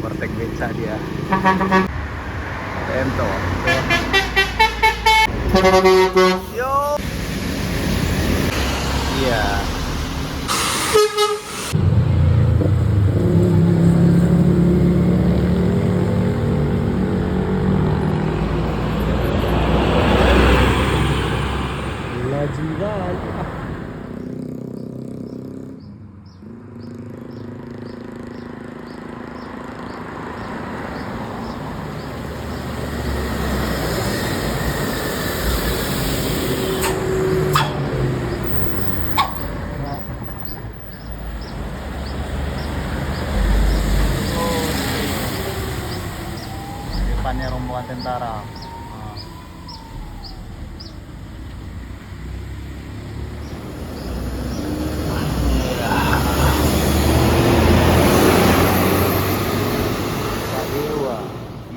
overtake beca dia. Ento. Yo. Iya. Jiwa. Depannya rombongan tentara.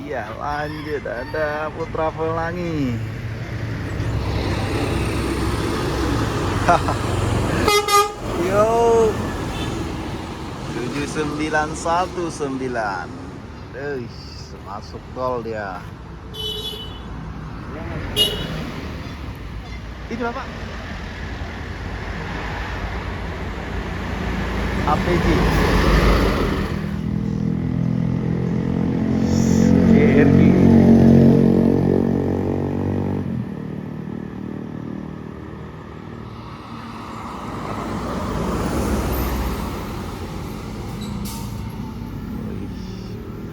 Iya, lanjut ada Putra Pelangi. Yo, 7919. Masuk tol dia. Ini Bapak APJ JRG.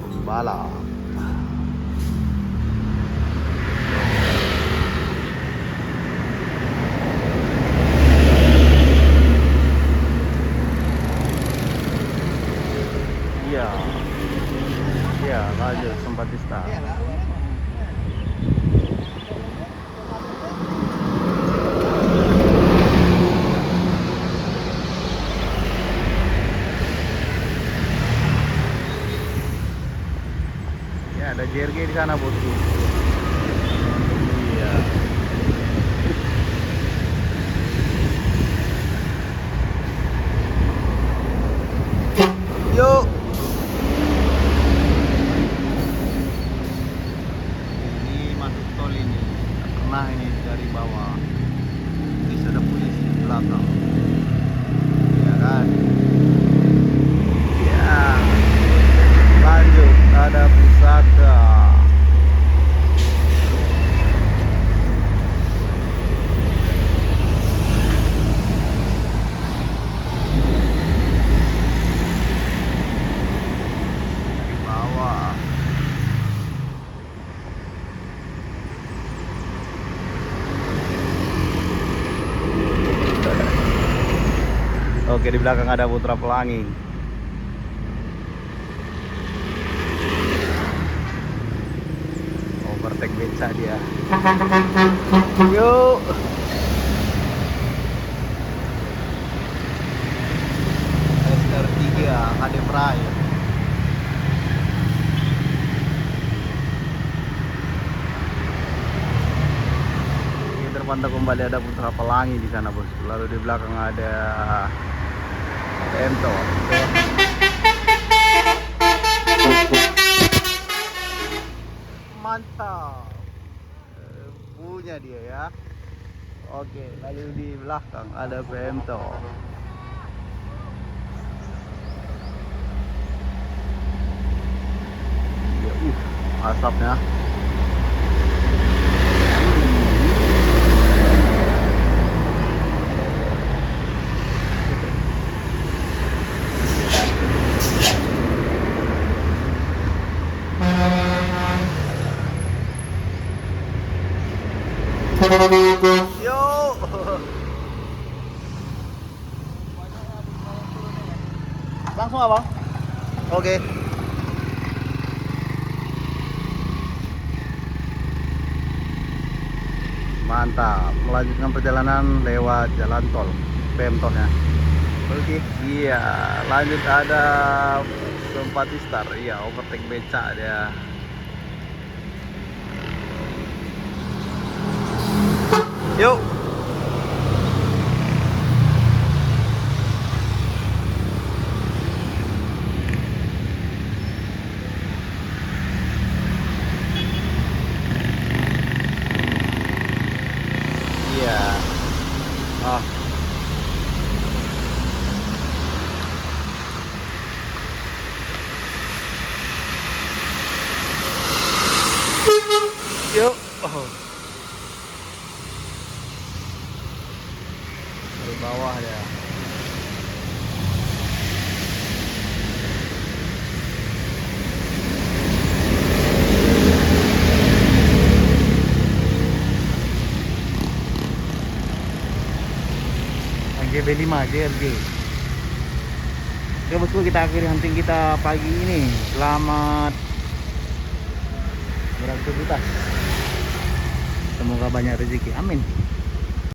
Pembalap. Iya. Iya, lanjut Simpatista. Ya, ada JRG di sana, Bosku. Iya. Yuk. Ini masuk tol ini. Pernah ini dari bawah. Ini ada polisi di belakang. Ya kan? Ya. Lanjut ada pusaka. Di bawah. Oke, di belakang ada Putra Pelangi. Overtake beca dia. Yuk. SR3 HD Prime. Ini terpantau kembali ada Putra Pelangi di sana, Bos. Lalu di belakang ada Ento. Mantap. Punya dia ya. Oke, lalu di belakang ada Pemto. Ya, asapnya. Yo. Langsung apa? Oke. Mantap, melanjutkan perjalanan lewat jalan tol Pemtolnya. Oke, iya, lanjut ada Simpatista. Iya, overtake beca dia. Yuk. Oh, dari bawah ya. GB5 JRG. Oke bosku, kita akhiri hunting kita pagi ini. Selamat beraktivitas, semoga banyak rezeki, amin.